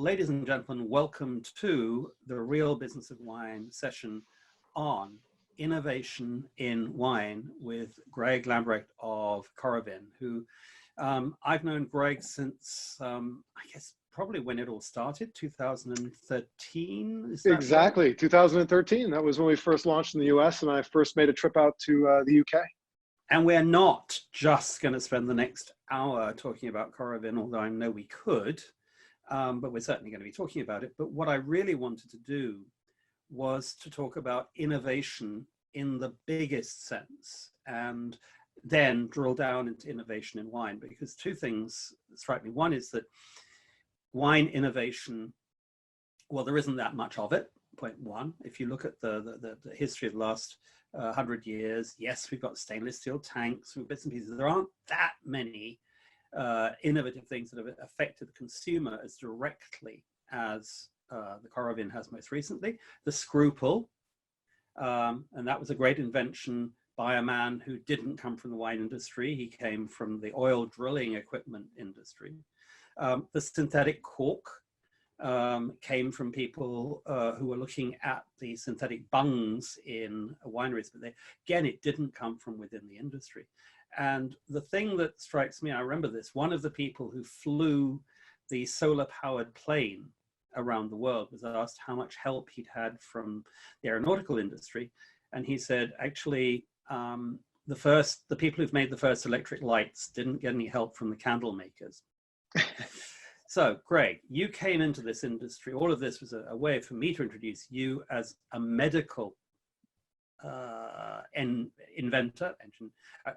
ladies and gentlemen, welcome to the Real Business of Wine session on innovation in wine with Greg Lambrecht of Coravin, who I've known Greg since, I guess, probably when it all started, 2013. Is that exactly, right? 2013. That was when we first launched in the US, and I first made a trip out to the UK. And we're not just going to spend the next hour talking about Coravin, although I know we could. But we're certainly going to be talking about it. But what I really wanted to do was to talk about innovation in the biggest sense, and then drill down into innovation in wine, because two things strike me. One is that wine innovation, well, there isn't that much of it, point one. If you look at the history of the last 100 years, yes, we've got stainless steel tanks, we've bits and pieces. There aren't that many innovative things that have affected the consumer as directly as the Coravin has most recently. The scruple, and that was a great invention by a man who didn't come from the wine industry. He came from the oil drilling equipment industry. The synthetic cork came from people who were looking at the synthetic bungs in wineries, but again, it didn't come from within the industry. And the thing that strikes me, I remember this, one of the people who flew the solar-powered plane around the world was asked how much help he'd had from the aeronautical industry. And he said, actually, the people who've made the first electric lights didn't get any help from the candle makers. So, Greg, you came into this industry. All of this was a way for me to introduce you as a medical inventor,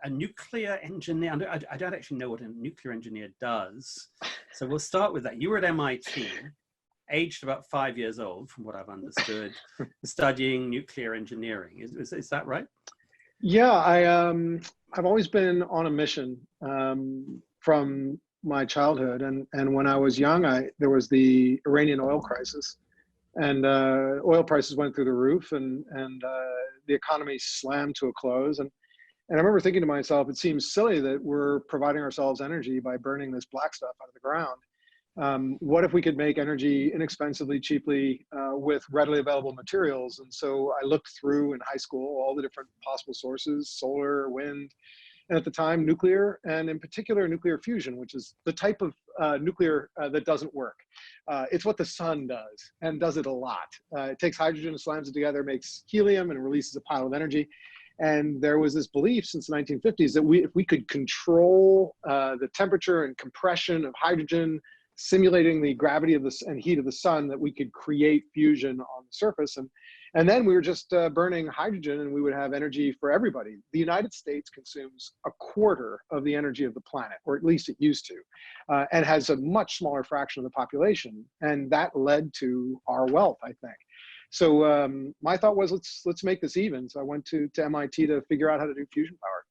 a nuclear engineer. I don't actually know what a nuclear engineer does. So we'll start with that. You were at MIT, aged about 5 years old, from what I've understood, studying nuclear engineering. Is that right? Yeah, I've always been on a mission from my childhood, and when I was young, there was the Iranian Oil Crisis, and oil prices went through the roof, and the economy slammed to a close, and I remember thinking to myself, it seems silly that we're providing ourselves energy by burning this black stuff out of the ground. What if we could make energy inexpensively, cheaply, with readily available materials? And so I looked through in high school all the different possible sources: solar, wind, and at the time, nuclear, and in particular, nuclear fusion, which is the type of nuclear that doesn't work. It's what the sun does, and does it a lot. It takes hydrogen, slams it together, makes helium, and releases a pile of energy. And there was this belief since the 1950s that if we could control the temperature and compression of hydrogen, simulating the gravity of and heat of the sun, that we could create fusion on the surface. And then we were just burning hydrogen, and we would have energy for everybody. The United States consumes a quarter of the energy of the planet, or at least it used to, and has a much smaller fraction of the population. And that led to our wealth, I think. So my thought was, let's make this even. So I went to MIT to figure out how to do fusion power.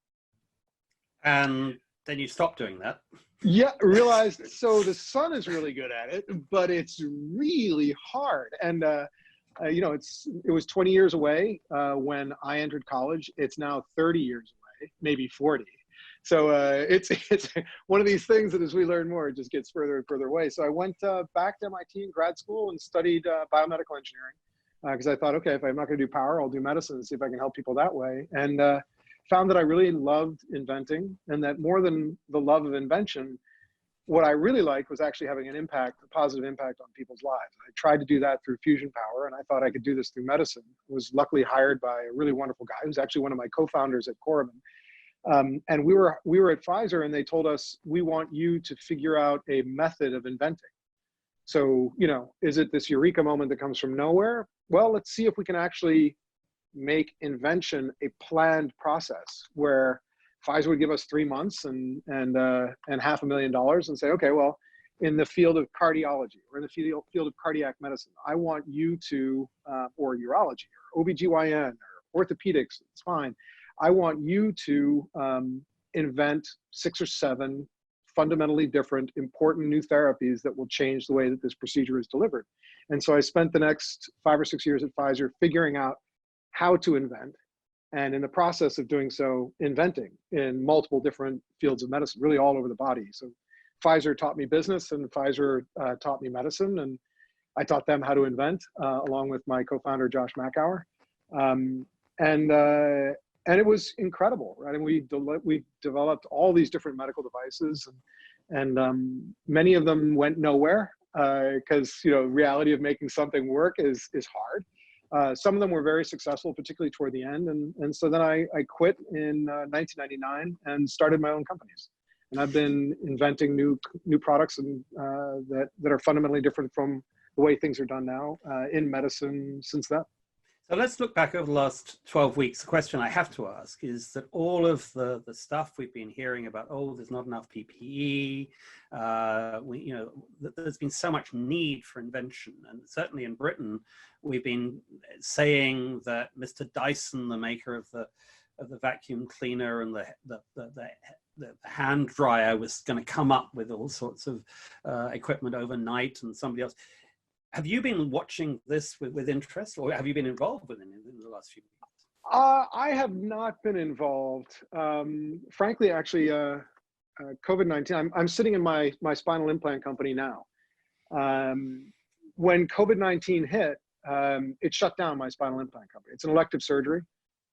And then you stopped doing that. Yeah, realized, so the sun is really good at it, but it's really hard. And you know, it was 20 years away when I entered college. It's now 30 years away, maybe 40. So it's one of these things that as we learn more, it just gets further and further away. So I went back to MIT in grad school and studied biomedical engineering, because I thought, okay, if I'm not going to do power, I'll do medicine and see if I can help people that way. And found that I really loved inventing, and that more than the love of invention, what I really liked was actually having an impact, a positive impact on people's lives. I tried to do that through fusion power, and I thought I could do this through medicine. I was luckily hired by a really wonderful guy who's actually one of my co-founders at Coravin. And we were at Pfizer, and they told us, we want you to figure out a method of inventing. So, you know, is it this eureka moment that comes from nowhere? Well, let's see if we can actually make invention a planned process, where Pfizer would give us 3 months and $500,000 and say, okay, well, in the field of cardiology or in the field of cardiac medicine, I want you to, or urology or OBGYN or orthopedics, it's fine. I want you to invent 6 or 7 fundamentally different, important new therapies that will change the way that this procedure is delivered. And so I spent the next 5 or 6 years at Pfizer figuring out how to invent, and in the process of doing so, inventing in multiple different fields of medicine, really all over the body. So Pfizer taught me business, and Pfizer taught me medicine, and I taught them how to invent, along with my co-founder Josh Macauer, and it was incredible, right? And we developed all these different medical devices, and many of them went nowhere because reality of making something work is hard. Some of them were very successful, particularly toward the end, and so then I quit in 1999 and started my own companies. And I've been inventing new products and that are fundamentally different from the way things are done now in medicine since then. So let's look back over the last 12 weeks. The question I have to ask is that all of the stuff we've been hearing about, oh, there's not enough PPE, there's been so much need for invention. And certainly in Britain, we've been saying that Mr. Dyson, the maker of the vacuum cleaner and the hand dryer, was going to come up with all sorts of equipment overnight, and somebody else. Have you been watching this with interest, or have you been involved with it in the last few weeks? I have not been involved. Frankly, actually, COVID-19, I'm sitting in my spinal implant company now. When COVID-19 hit, it shut down my spinal implant company. It's an elective surgery.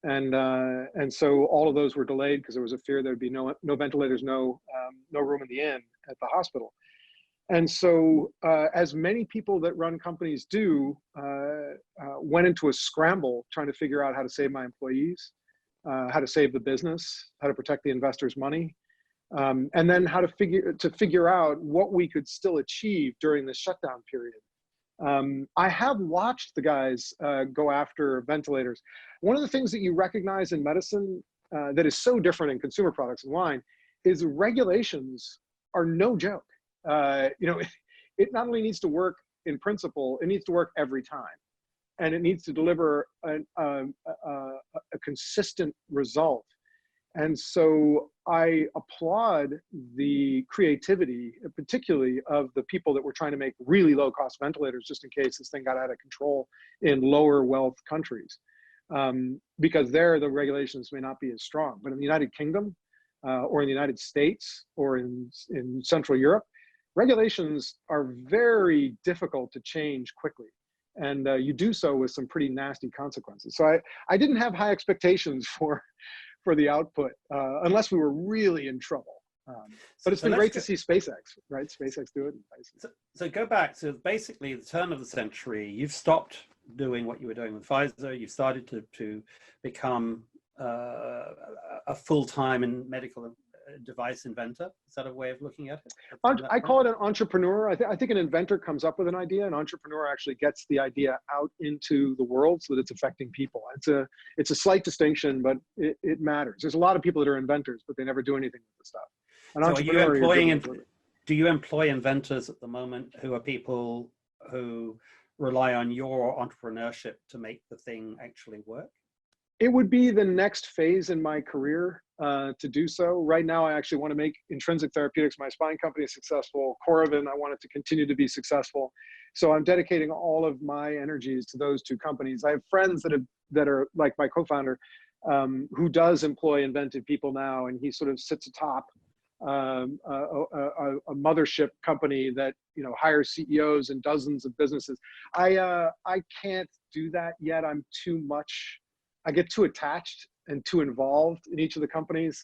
And so all of those were delayed because there was a fear there'd be no ventilators, no room in the inn at the hospital. And so as many people that run companies do, went into a scramble trying to figure out how to save my employees, how to save the business, how to protect the investors' money, and then how to figure out what we could still achieve during this shutdown period. I have watched the guys go after ventilators. One of the things that you recognize in medicine that is so different in consumer products and wine is regulations are no joke. It not only needs to work in principle, it needs to work every time. And it needs to deliver a consistent result. And so I applaud the creativity, particularly of the people that were trying to make really low cost ventilators just in case this thing got out of control in lower wealth countries. Because there the regulations may not be as strong. But in the United Kingdom or in the United States or in Central Europe, regulations are very difficult to change quickly. And you do so with some pretty nasty consequences. So I didn't have high expectations for the output unless we were really in trouble. But it's been great to see SpaceX, right? SpaceX do it. So go back to basically the turn of the century. You've stopped doing what you were doing with Pfizer. You've started to become a full-time in medical device inventor. Is that a way of looking at it? I call it an entrepreneur. I think an inventor comes up with an idea. An entrepreneur actually gets the idea out into the world so that it's affecting people. It's a slight distinction, but it matters. There's a lot of people that are inventors, but they never do anything with the stuff. An entrepreneur, do you employ inventors at the moment who are people who rely on your entrepreneurship to make the thing actually work? It would be the next phase in my career to do so. Right now, I actually want to make Intrinsic Therapeutics, my spine company, successful. Coravin, I want it to continue to be successful. So I'm dedicating all of my energies to those two companies. I have friends that are like my co-founder, who does employ inventive people now, and he sort of sits atop a mothership company that hires CEOs and dozens of businesses. I can't do that yet. I'm too much. I get too attached and too involved in each of the companies.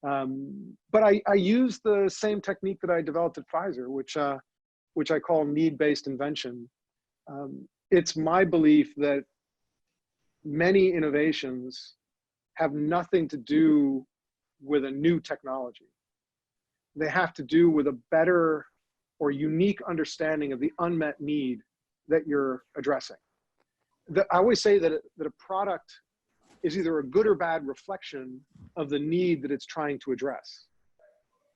But I use the same technique that I developed at Pfizer, which I call need-based invention. It's my belief that many innovations have nothing to do with a new technology. They have to do with a better or unique understanding of the unmet need that you're addressing. I always say that a product is either a good or bad reflection of the need that it's trying to address.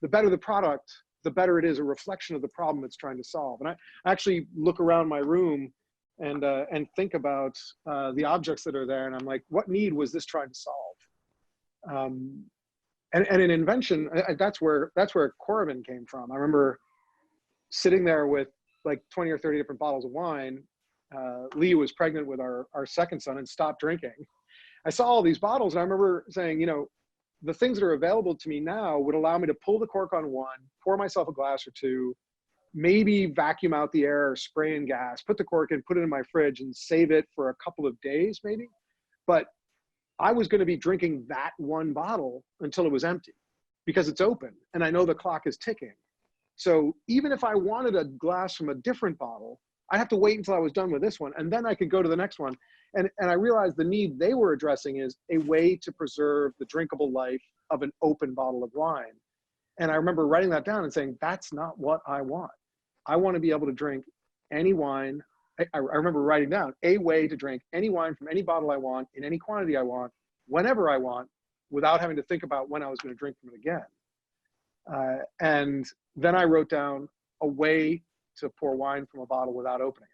The better the product, the better it is a reflection of the problem it's trying to solve. And I actually look around my room and think about the objects that are there, and I'm like, what need was this trying to solve? And in invention, that's where Coravin came from. I remember sitting there with like 20 or 30 different bottles of wine. Lee was pregnant with our second son and stopped drinking. I saw all these bottles and I remember saying, the things that are available to me now would allow me to pull the cork on one, pour myself a glass or two, maybe vacuum out the air or spray in gas, put the cork in, put it in my fridge and save it for a couple of days maybe. But I was going to be drinking that one bottle until it was empty because it's open and I know the clock is ticking. So even if I wanted a glass from a different bottle, I'd have to wait until I was done with this one and then I could go to the next one. And I realized the need they were addressing is a way to preserve the drinkable life of an open bottle of wine. And I remember writing that down and saying, that's not what I want. I want to be able to drink any wine. I remember writing down a way to drink any wine from any bottle I want, in any quantity I want, whenever I want, without having to think about when I was going to drink from it again. And then I wrote down a way to pour wine from a bottle without opening it.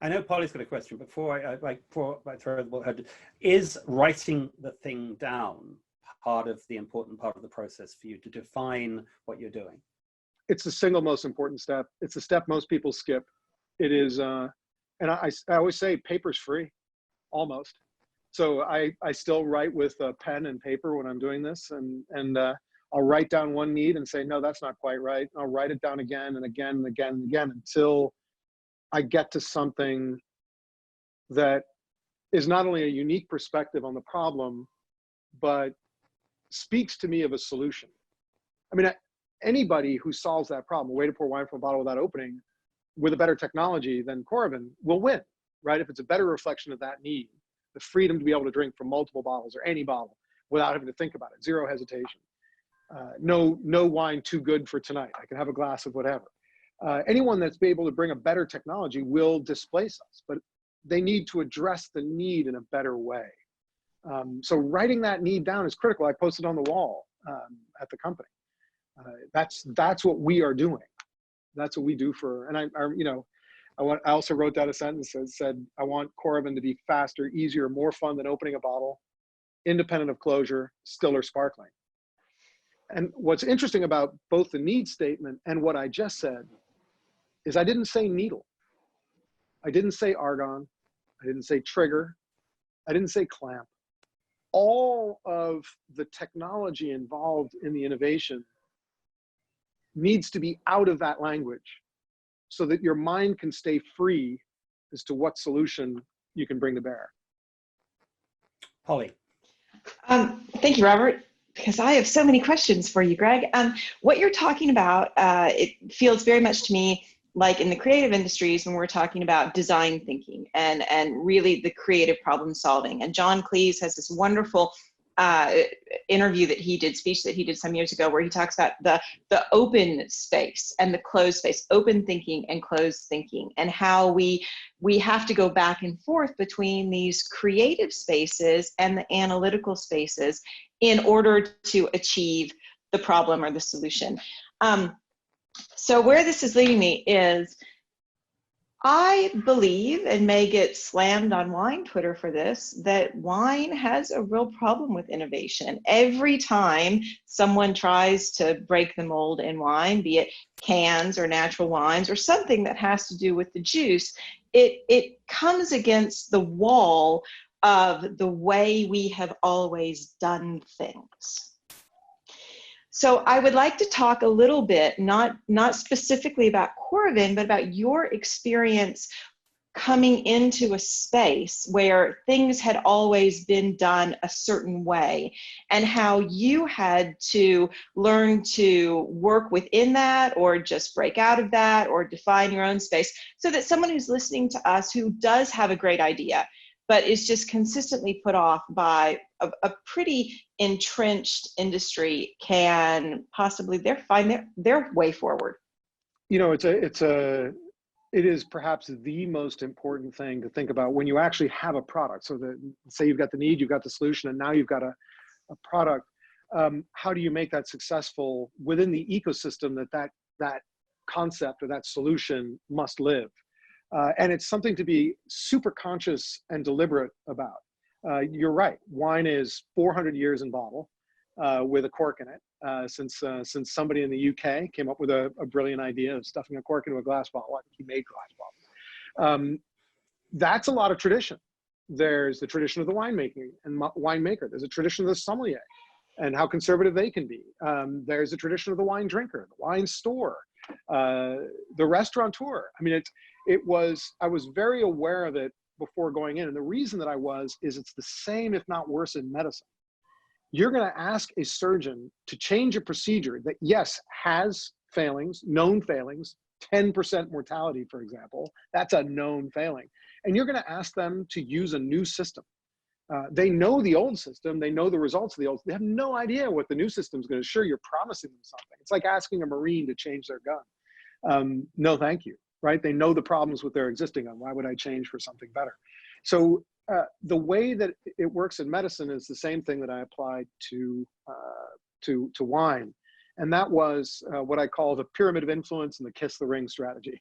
I know Polly's got a question. Before I throw the ball ahead, is writing the thing down part of the important part of the process for you to define what you're doing? It's the single most important step. It's the step most people skip. It is, and I always say paper's free, almost. So I still write with a pen and paper when I'm doing this, and I'll write down one need and say, no, that's not quite right. I'll write it down again and again and again and again until I get to something that is not only a unique perspective on the problem, but speaks to me of a solution. I mean, anybody who solves that problem, a way to pour wine from a bottle without opening, with a better technology than Coravin, will win, right? If it's a better reflection of that need, the freedom to be able to drink from multiple bottles or any bottle without having to think about it, zero hesitation. No wine too good for tonight. I can have a glass of whatever. Anyone that's able to bring a better technology will displace us, but they need to address the need in a better way. So writing that need down is critical. I posted on the wall at the company. That's what we are doing. That's what we do for, and I also wrote down a sentence that said, I want Coravin to be faster, easier, more fun than opening a bottle, independent of closure, still or sparkling. And what's interesting about both the need statement and what I just said is I didn't say needle. I didn't say argon. I didn't say trigger. I didn't say clamp. All of the technology involved in the innovation needs to be out of that language so that your mind can stay free as to what solution you can bring to bear. Polly. Thank you, Robert, because I have so many questions for you, Greg. What you're talking about, it feels very much to me like in the creative industries when we're talking about design thinking and really the creative problem solving. And John Cleese has this wonderful interview that he did, speech that he did some years ago, where he talks about the open space and the closed space, open thinking and closed thinking, and how we have to go back and forth between these creative spaces and the analytical spaces in order to achieve the problem or the solution. So where this is leading me is, I believe, and may get slammed on wine Twitter for this, that wine has a real problem with innovation. Every time someone tries to break the mold in wine, be it cans or natural wines or something that has to do with the juice, it comes against the wall of the way we have always done things. So I would like to talk a little bit, not specifically about Coravin, but about your experience coming into a space where things had always been done a certain way, and how you had to learn to work within that, or just break out of that, or define your own space, so that someone who's listening to us who does have a great idea, but is just consistently put off by a pretty entrenched industry, can possibly find their way forward. You know, it is perhaps the most important thing to think about when you actually have a product. So say you've got the need, you've got the solution, and now you've got a product. How do you make that successful within the ecosystem that concept or that solution must live? And it's something to be super conscious and deliberate about. You're right. Wine is 400 years in bottle with a cork in it. Since somebody in the UK came up with a brilliant idea of stuffing a cork into a glass bottle. I think he made glass bottles. That's a lot of tradition. There's the tradition of the winemaker. There's a tradition of the sommelier. and how conservative they can be. There's a tradition of the wine drinker, the wine store, the restaurateur. I mean, I was very aware of it before going in. And the reason that I was, is it's the same, if not worse, in medicine. You're going to ask a surgeon to change a procedure that, yes, has failings, known failings, 10% mortality, for example. That's a known failing. And you're going to ask them to use a new system. They know the old system. They know the results of the old. They have no idea what the new system is going to show. You're promising them something. It's like asking a Marine to change their gun. No, thank you, right? They know the problems with their existing gun. Why would I change for something better? So the way that it works in medicine is the same thing that I applied to wine. And that was what I call the pyramid of influence and the kiss the ring strategy.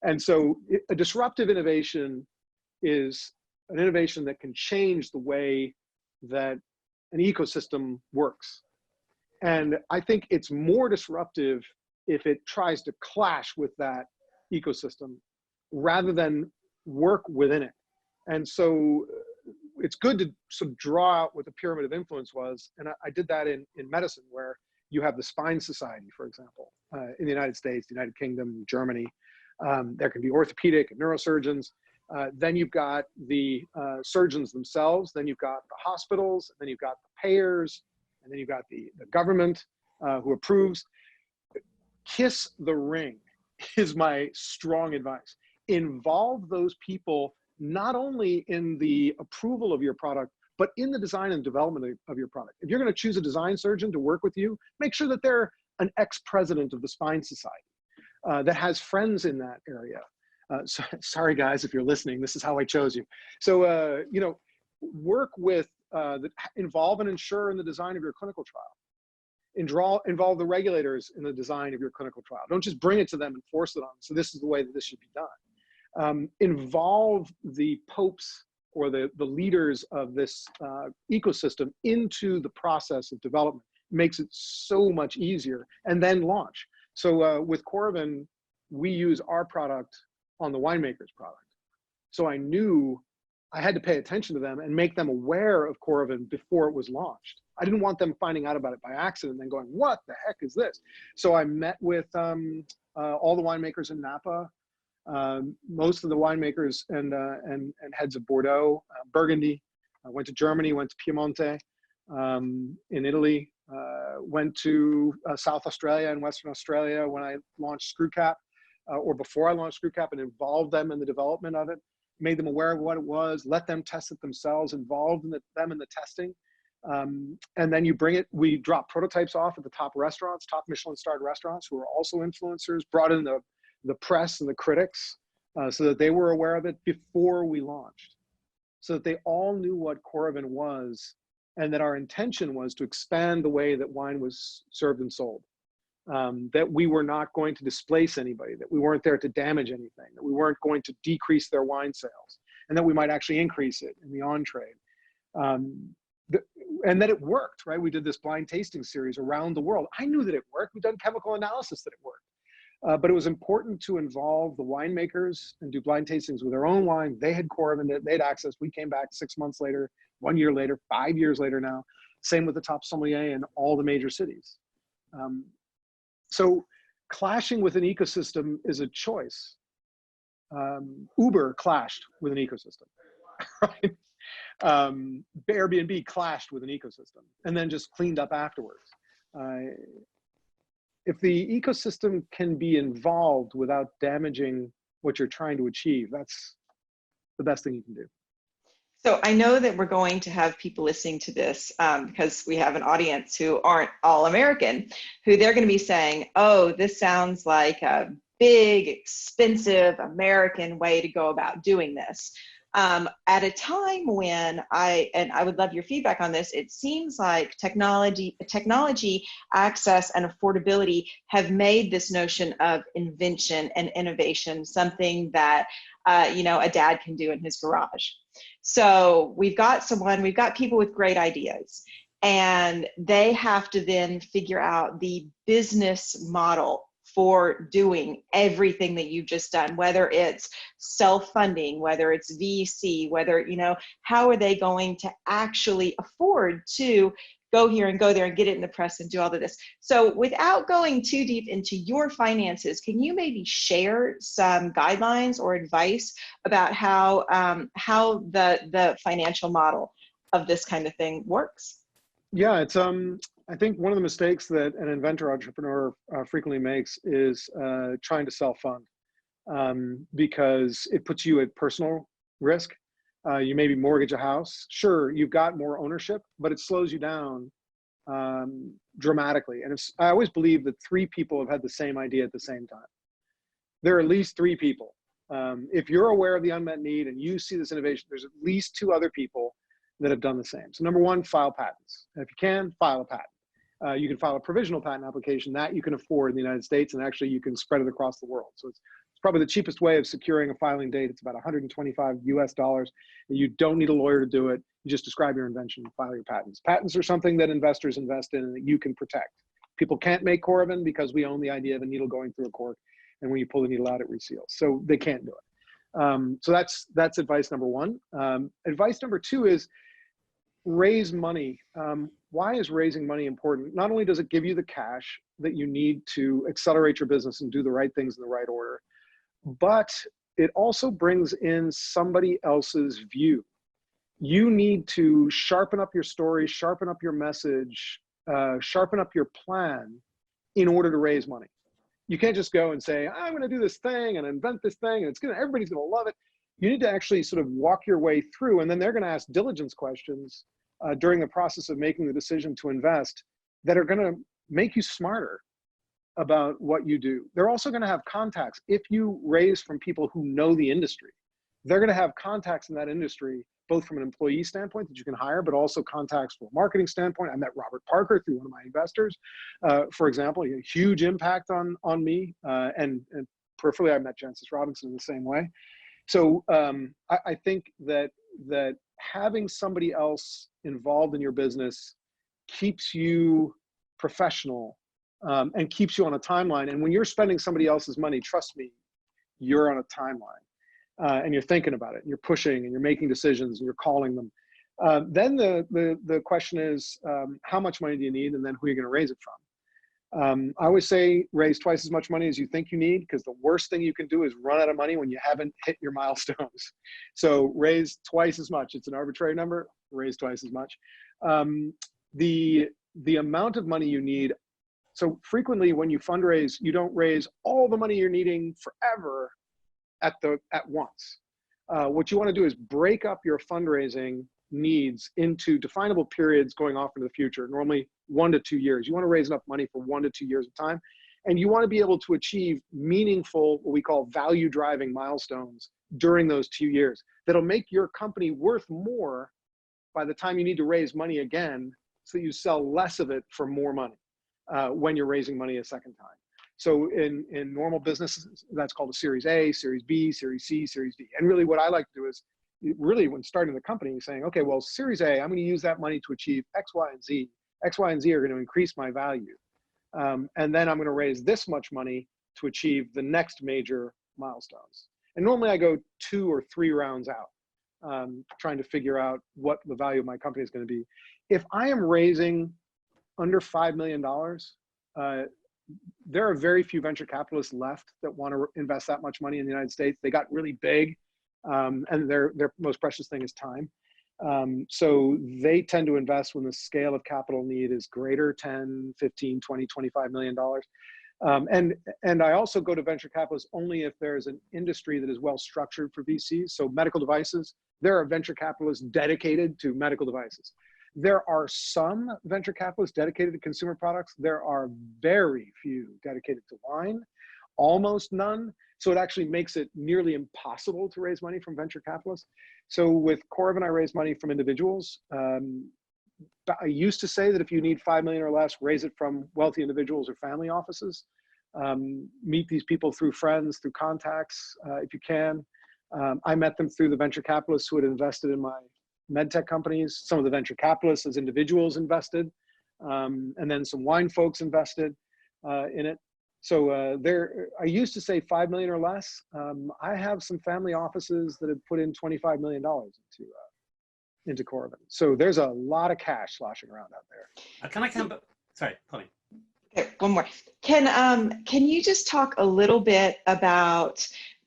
And so a disruptive innovation is an innovation that can change the way that an ecosystem works. And I think it's more disruptive if it tries to clash with that ecosystem rather than work within it. And so it's good to sort of draw out what the pyramid of influence was. And I did that in medicine, where you have the Spine Society, for example, in the United States, the United Kingdom, Germany. There can be orthopedic and neurosurgeons. Then you've got the surgeons themselves. Then you've got the hospitals. And then you've got the payers. And then you've got the government who approves. Kiss the ring is my strong advice. Involve those people not only in the approval of your product, but in the design and development of your product. If you're going to choose a design surgeon to work with you, make sure that they're an ex-president of the Spine Society that has friends in that area. Sorry, guys, if you're listening, this is how I chose you. So, you know, work with, involve and ensure in the design of your clinical trial. Involve the regulators in the design of your clinical trial. Don't just bring it to them and force it on them. So this is the way that this should be done. Involve the popes or the leaders of this ecosystem into the process of development. Makes it so much easier, and then launch. So with Coravin, we use our product on the winemaker's product. So I knew I had to pay attention to them and make them aware of Coravin before it was launched. I didn't want them finding out about it by accident and then going, what the heck is this? So I met with all the winemakers in Napa, most of the winemakers and heads of Bordeaux, Burgundy. I went to Germany, went to Piemonte, in Italy, went to South Australia and Western Australia when I launched Screwcap, or before I launched Screwcap, and involved them in the development of it, made them aware of what it was, let them test it themselves, involved them in the testing. And then you bring it, we drop prototypes off at the top restaurants, top Michelin-starred restaurants who are also influencers, brought in the press and the critics so that they were aware of it before we launched, so that they all knew what Coravin was, and that our intention was to expand the way that wine was served and sold. That we were not going to displace anybody, that we weren't there to damage anything, that we weren't going to decrease their wine sales, and that we might actually increase it in the on-trade. And that it worked, right? We did this blind tasting series around the world. I knew that it worked. We've done chemical analysis that it worked. But it was important to involve the winemakers and do blind tastings with their own wine. They had Coravin, they had access. We came back 6 months later, 1 year later, 5 years later now. Same with the top sommelier in all the major cities. So clashing with an ecosystem is a choice. Uber clashed with an ecosystem, right? Airbnb clashed with an ecosystem and then just cleaned up afterwards. If the ecosystem can be involved without damaging what you're trying to achieve, that's the best thing you can do. So I know that we're going to have people listening to this because we have an audience who aren't all American, who they're going to be saying, oh, this sounds like a big, expensive American way to go about doing this. At a time when I would love your feedback on this, it seems like technology access and affordability have made this notion of invention and innovation something that you know, a dad can do in his garage. So we've got people with great ideas, and they have to then figure out the business model for doing everything that you've just done, whether it's self-funding, whether it's VC, whether, you know, how are they going to actually afford to go here and go there and get it in the press and do all of this. So without going too deep into your finances, can you maybe share some guidelines or advice about how the financial model of this kind of thing works? Yeah, it's I think one of the mistakes that an inventor entrepreneur frequently makes is trying to self-fund, because it puts you at personal risk. You maybe mortgage a house. Sure, you've got more ownership, but it slows you down dramatically. And I always believe that 3 people have had the same idea at the same time. There are at least 3 people. If you're aware of the unmet need and you see this innovation, there's at least 2 other people that have done the same. So number 1, file patents. And if you can, file a patent. You can file a provisional patent application that you can afford in the United States, and actually you can spread it across the world. So it's probably the cheapest way of securing a filing date. It's about $125 US. And you don't need a lawyer to do it. You just describe your invention and file your patents. Patents are something that investors invest in and that you can protect. People can't make Coravin because we own the idea of a needle going through a cork, and when you pull the needle out, it reseals. So they can't do it. So that's advice number 1. Advice number 2 is raise money. Why is raising money important? Not only does it give you the cash that you need to accelerate your business and do the right things in the right order, but it also brings in somebody else's view. You need to sharpen up your story, sharpen up your message, sharpen up your plan in order to raise money. You can't just go and say, I'm going to do this thing and invent this thing, and everybody's going to love it. You need to actually sort of walk your way through, and then they're going to ask diligence questions during the process of making the decision to invest that are going to make you smarter about what you do. They're also going to have contacts. If you raise from people who know the industry, they're going to have contacts in that industry, both from an employee standpoint that you can hire, but also contacts from a marketing standpoint. I met Robert Parker through one of my investors, for example. He had a huge impact on me, and peripherally I met Jancis Robinson in the same way. So I think that having somebody else involved in your business keeps you professional, and keeps you on a timeline. And when you're spending somebody else's money, trust me, you're on a timeline, and you're thinking about it, and you're pushing, and you're making decisions, and you're calling them. Then the question is, how much money do you need, and then who are you going to raise it from? I always say raise twice as much money as you think you need, because the worst thing you can do is run out of money when you haven't hit your milestones. So raise twice as much. It's an arbitrary number. Raise twice as much. The amount of money you need. So frequently when you fundraise, you don't raise all the money you're needing forever at once. What you want to do is break up your fundraising needs into definable periods going off into the future, normally 1 to 2 years. You want to raise enough money for 1 to 2 years of time. And you want to be able to achieve meaningful, what we call value driving milestones during those 2 years that'll make your company worth more by the time you need to raise money again, so that you sell less of it for more money when you're raising money a second time. So in normal businesses, that's called a Series A, Series B, Series C, Series D. And really what I like to do is, really when starting the company, saying, okay, well, Series A, I'm going to use that money to achieve X, Y, and Z. X, Y, and Z are going to increase my value. And then I'm going to raise this much money to achieve the next major milestones. And normally I go 2 or 3 rounds out, trying to figure out what the value of my company is going to be. If I am raising under $5 million, there are very few venture capitalists left that want to invest that much money in the United States. They got really big, and their most precious thing is time. So they tend to invest when the scale of capital need is greater, 10, 15, 20, $25 million. And I also go to venture capitalists only if there's an industry that is well structured for VCs. So medical devices, there are venture capitalists dedicated to medical devices. There are some venture capitalists dedicated to consumer products. There are very few dedicated to wine, almost none. So it actually makes it nearly impossible to raise money from venture capitalists. So with Coravin, I raise money from individuals. I used to say that if you need 5 million or less, raise it from wealthy individuals or family offices. Meet these people through friends, through contacts, if you can. I met them through the venture capitalists who had invested in my medtech companies. Some of the venture capitalists as individuals invested, and then some wine folks invested in it. So I used to say 5 million or less. I have some family offices that have put in $25 million into Coravin. So there's a lot of cash sloshing around out there. Can I come back? Sorry, Polly. Okay, one more. Can you just talk a little bit about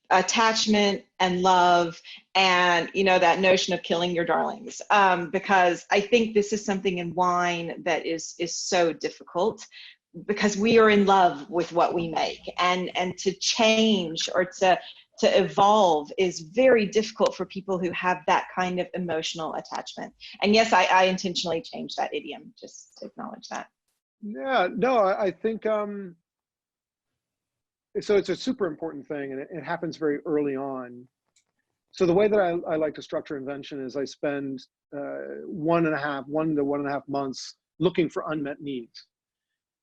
attachment and love and, you know, that notion of killing your darlings? Because I think this is something in wine that is so difficult, because we are in love with what we make, and to change or to evolve is very difficult for people who have that kind of emotional attachment. And yes, I intentionally changed that idiom, just to acknowledge that. Yeah, no, I think, so it's a super important thing, and it happens very early on. So the way that I like to structure invention is I spend 1 to 1.5 months looking for unmet needs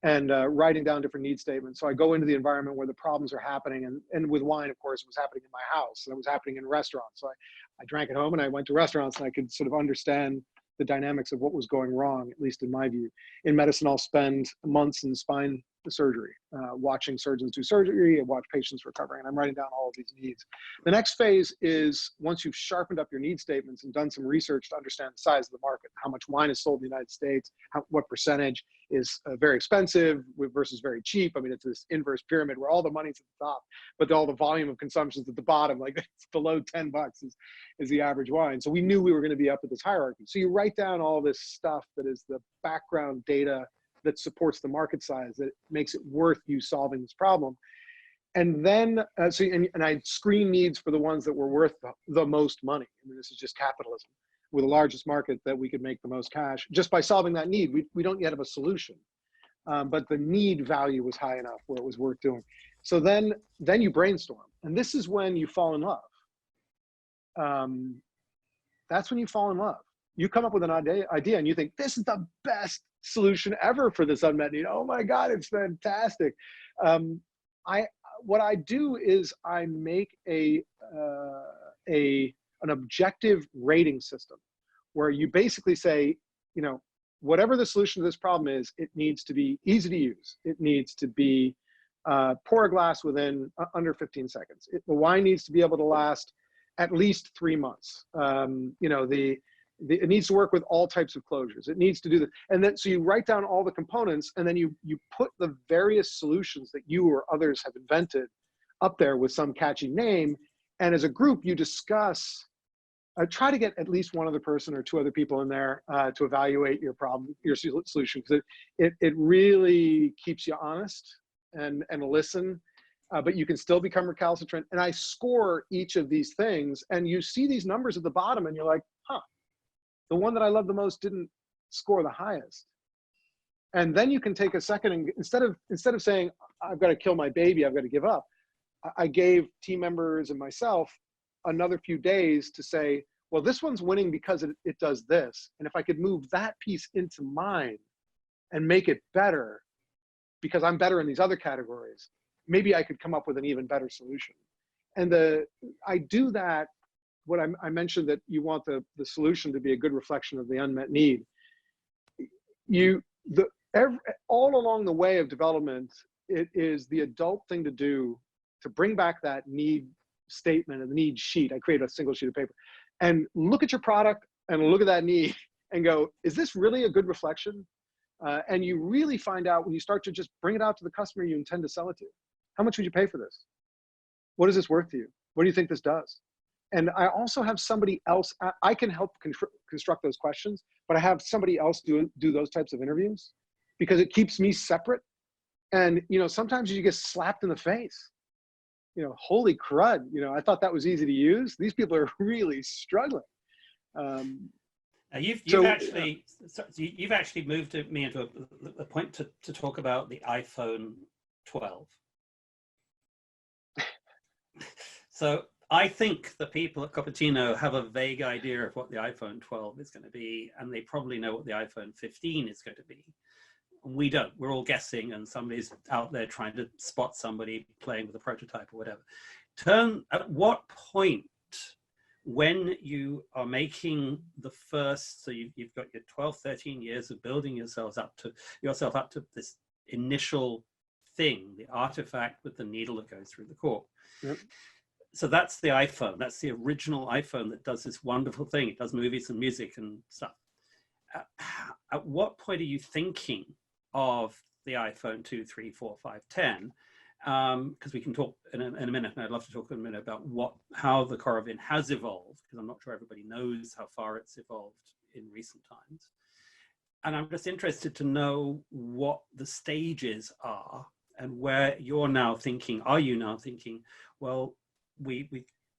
and writing down different need statements. So I go into the environment where the problems are happening, and with wine, of course, it was happening in my house, and it was happening in restaurants. So I drank at home, and I went to restaurants, and I could sort of understand the dynamics of what was going wrong, at least in my view. In medicine, I'll spend months in spine surgery, watching surgeons do surgery and watch patients recovering, and I'm writing down all of these needs. The next phase is, once you've sharpened up your need statements and done some research to understand the size of the market, how much wine is sold in the United States, what percentage is very expensive versus very cheap. I mean, it's this inverse pyramid where all the money's at the top, but all the volume of consumption is at the bottom, like it's below $10 is the average wine. So we knew we were going to be up at this hierarchy. So you write down all this stuff that is the background data that supports the market size, that makes it worth you solving this problem. And then, and I screen needs for the ones that were worth the most money. I mean, this is just capitalism. We're the largest market that we could make the most cash. Just by solving that need, we don't yet have a solution. But the need value was high enough where it was worth doing. So then you brainstorm. And this is when you fall in love. That's when you fall in love. You come up with an idea and you think, this is the best solution ever for this unmet need. Oh my God, it's fantastic. What I do is I make an objective rating system where you basically say, you know, whatever the solution to this problem is, it needs to be easy to use. It needs to be pour a glass within under 15 seconds. The wine needs to be able to last at least 3 months. You know, it needs to work with all types of closures. It needs to do that. And then, so you write down all the components, and then you put the various solutions that you or others have invented up there with some catchy name. And as a group, you discuss, try to get at least one other person or 2 other people in there to evaluate your problem, your solution, because it really keeps you honest and listen. But you can still become recalcitrant. And I score each of these things, and you see these numbers at the bottom, and you're like, huh, the one that I love the most didn't score the highest. And then you can take a second, and instead of saying, I've got to kill my baby, I've got to give up, I gave team members and myself another few days to say, well, this one's winning because it does this. And if I could move that piece into mine and make it better because I'm better in these other categories, maybe I could come up with an even better solution. And I do that. What I mentioned, that you want the solution to be a good reflection of the unmet need. All along the way of development, it is the adult thing to do to bring back that need statement and the need sheet. I create a single sheet of paper and look at your product and look at that need and go, is this really a good reflection? And you really find out when you start to just bring it out to the customer you intend to sell it to. How much would you pay for this? What is this worth to you? What do you think this does? And I also have somebody else, I can help construct those questions, but I have somebody else do those types of interviews because it keeps me separate. And, you know, sometimes you get slapped in the face. You know, holy crud, you know, I thought that was easy to use. These people are really struggling. You've actually moved me into a point to talk about the iPhone 12. So I think the people at Cupertino have a vague idea of what the iPhone 12 is going to be, and they probably know what the iPhone 15 is going to be. We don't. We're all guessing, and somebody's out there trying to spot somebody playing with a prototype or whatever. At what point, when you are making the first, so you've got your 12, 13 years of building yourself up to this initial thing, the artifact with the needle that goes through the cork. Yep. so that's the iPhone. That's the original iPhone that does this wonderful thing. It does movies and music and stuff. At what point are you thinking of the iPhone 2, 3, 4, 5, 10? Because we can talk in a minute, and I'd love to talk in a minute about how the Coravin has evolved, because I'm not sure everybody knows how far it's evolved in recent times. And I'm just interested to know what the stages are and where you're now thinking. Are you now thinking, well, we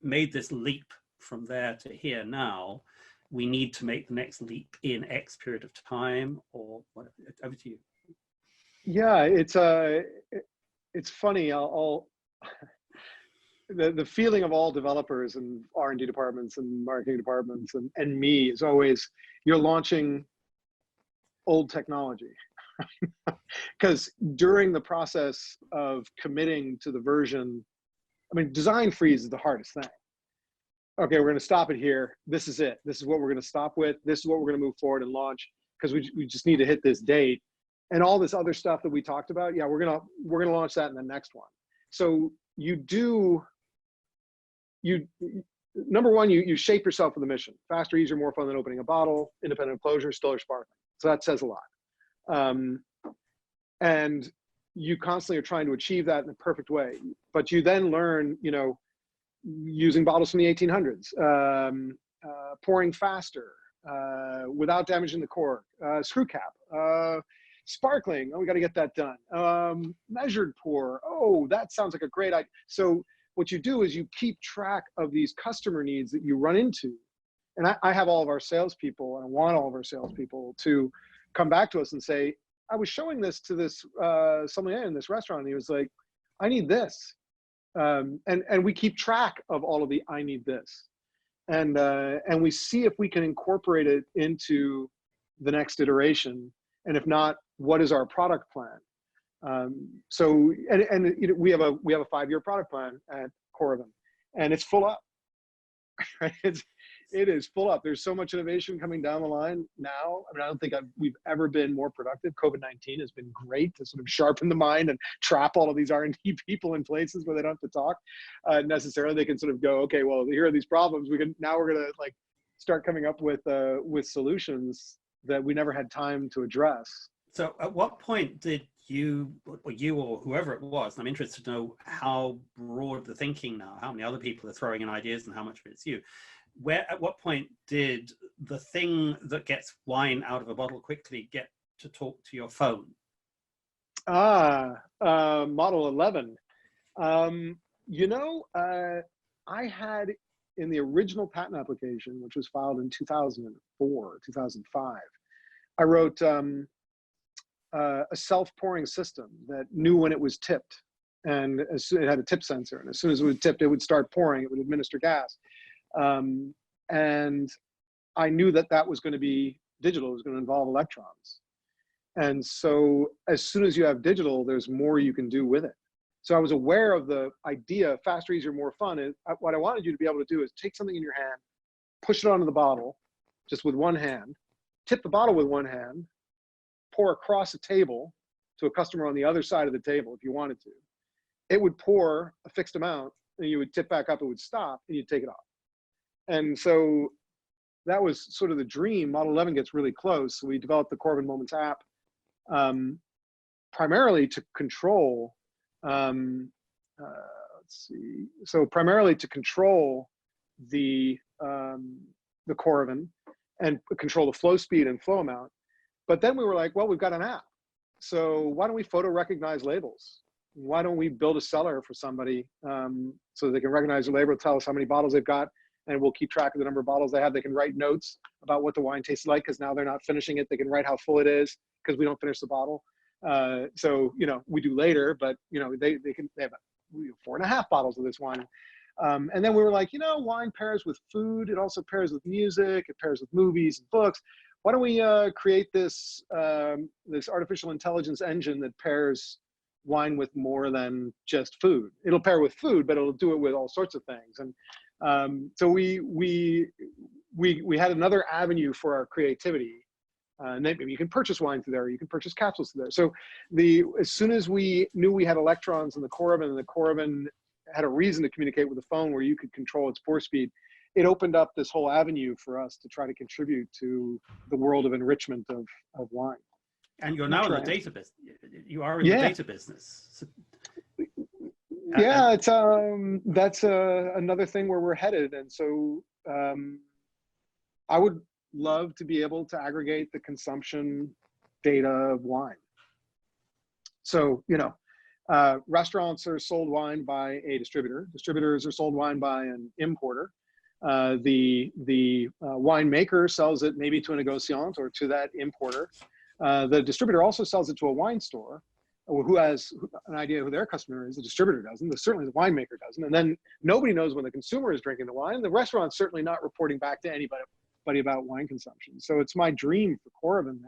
made this leap from there to here now. We need to make the next leap in X period of time, or whatever. Over to you. Yeah, it's funny. The feeling of all developers and R&D departments and marketing departments and me is always, you're launching old technology. Because during the process of committing to the version, I mean, design freeze is the hardest thing. Okay, we're going to stop it here. This is it. This is what we're going to stop with. This is what we're going to move forward and launch, because we just need to hit this date. And all this other stuff that we talked about, yeah, we're gonna launch that in the next one. So number one, you shape yourself for the mission. Faster, easier, more fun than opening a bottle. Independent closure, still or sparkling. So that says a lot. And you constantly are trying to achieve that in a perfect way. But you then learn, using bottles from the 1800s, pouring faster, without damaging the cork, screw cap, sparkling, oh, we got to get that done. Measured pour, oh, that sounds like a great idea. So what you do is you keep track of these customer needs that you run into. And I have all of our salespeople, and I want all of our salespeople to come back to us and say, I was showing this to this sommelier in this restaurant, and he was like, I need this. And we keep track of all of the I need this. And we see if we can incorporate it into the next iteration. And if not, what is our product plan? So we have a 5-year product plan at Coravin, and it's full up. Right? It is full up. There's so much innovation coming down the line now. I mean, I don't think we've ever been more productive. COVID-19 has been great to sort of sharpen the mind and trap all of these R&D people in places where they don't have to talk necessarily. They can sort of go, okay, well, here are these problems. We're gonna like start coming up with solutions that we never had time to address. So at what point did you or whoever it was, and I'm interested to know how broad the thinking now, how many other people are throwing in ideas and how much of it's you, at what point did the thing that gets wine out of a bottle quickly get to talk to your phone? Model 11. I had, in the original patent application, which was filed in 2004, 2005, I wrote a self-pouring system that knew when it was tipped, and it had a tip sensor, and as soon as it was tipped, it would start pouring. It would administer gas, and I knew that was going to be digital. It was going to involve electrons, and so as soon as you have digital, there's more you can do with it. So I was aware of the idea, faster, easier, more fun. And what I wanted you to be able to do is take something in your hand, push it onto the bottle, just with one hand, tip the bottle with one hand, pour across a table to a customer on the other side of the table if you wanted to. It would pour a fixed amount, and you would tip back up, it would stop, and you'd take it off. And so that was sort of the dream. Model 11 gets really close. So we developed the Coravin Moments app, primarily to control, let's see. So primarily to control the Coravin and control the flow speed and flow amount. But then we were like, well, we've got an app. So why don't we photo recognize labels? Why don't we build a cellar for somebody so they can recognize the label, tell us how many bottles they've got, and we'll keep track of the number of bottles they have. They can write notes about what the wine tastes like, because now they're not finishing it. They can write how full it is because we don't finish the bottle. So, we do later, but, they have 4.5 bottles of this wine. And then we were like, wine pairs with food. It also pairs with music. It pairs with movies and books. Why don't we create this artificial intelligence engine that pairs wine with more than just food? It'll pair with food, but it'll do it with all sorts of things. And so we had another avenue for our creativity. Maybe you can purchase wine through there, you can purchase capsules through there. So as soon as we knew we had electrons in the Coravin, and the Coravin had a reason to communicate with the phone where you could control its pour speed, it opened up this whole avenue for us to try to contribute to the world of enrichment of wine. And you're now in the data business. You are in the data business. So, yeah, it's that's another thing where we're headed. And so I would love to be able to aggregate the consumption data of wine. So, you know, restaurants are sold wine by a distributor. Distributors are sold wine by an importer. The winemaker sells it maybe to a negociant or to that importer. The distributor also sells it to a wine store who has an idea who their customer is. The distributor doesn't, certainly the winemaker doesn't. And then nobody knows when the consumer is drinking the wine. The restaurant's certainly not reporting back to anybody about wine consumption. So it's my dream for Coravin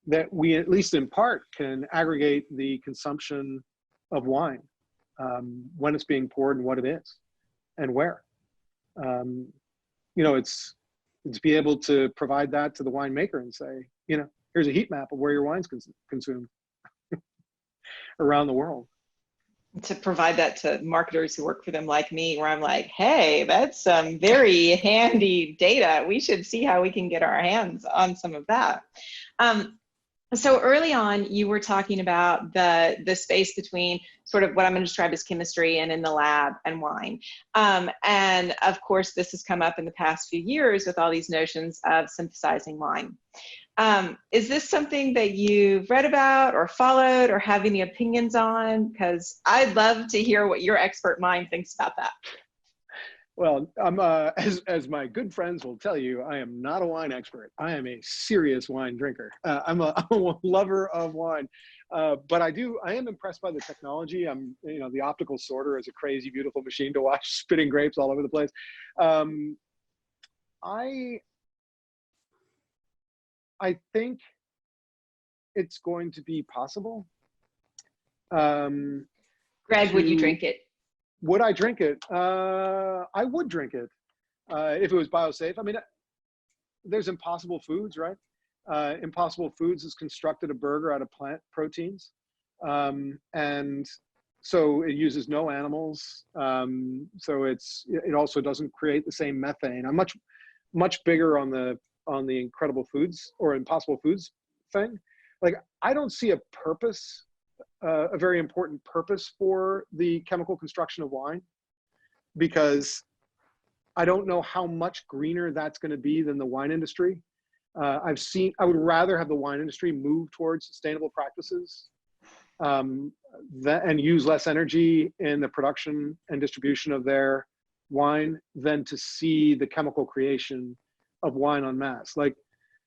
that we at least in part can aggregate the consumption of wine, when it's being poured and what it is and where. You know, it's be able to provide that to the winemaker and say, you know, here's a heat map of where your wine's consumed around the world. To provide that to marketers who work for them like me, where I'm like, hey, that's some very handy data. We should see how we can get our hands on some of that. So early on, you were talking about the space between sort of what I'm going to describe as chemistry and in the lab and wine. And of course, this has come up in the past few years with all these notions of synthesizing wine. Is this something that you've read about or followed or have any opinions on? Because I'd love to hear what your expert mind thinks about that. Well, I'm as my good friends will tell you, I am not a wine expert. I am a serious wine drinker. I'm a lover of wine, but I am impressed by the technology. You know, the optical sorter is a crazy, beautiful machine to watch spitting grapes all over the place. I think it's going to be possible. Greg, would you drink it? Would I drink it? I would drink it if it was biosafe. I mean, there's Impossible Foods, right? Impossible Foods has constructed a burger out of plant proteins. And so it uses no animals. So it also doesn't create the same methane. I'm much bigger on the Incredible Foods or Impossible Foods thing. Like, I don't see a purpose, a very important purpose for the chemical construction of wine, because I don't know how much greener that's going to be than the wine industry. I would rather have the wine industry move towards sustainable practices and use less energy in the production and distribution of their wine than to see the chemical creation of wine en masse. Like,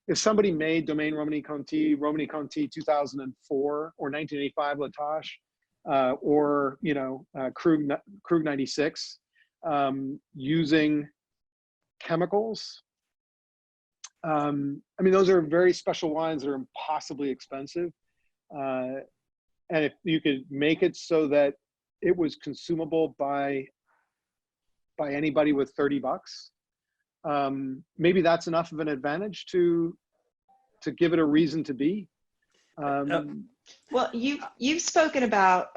if somebody made Domaine Romanée-Conti 2004 or 1985 La Tâche, or, you know, Krug 96, using chemicals, I mean, those are very special wines that are impossibly expensive. And if you could make it so that it was consumable by anybody with $30, maybe that's enough of an advantage to give it a reason to be. Well, you've spoken about,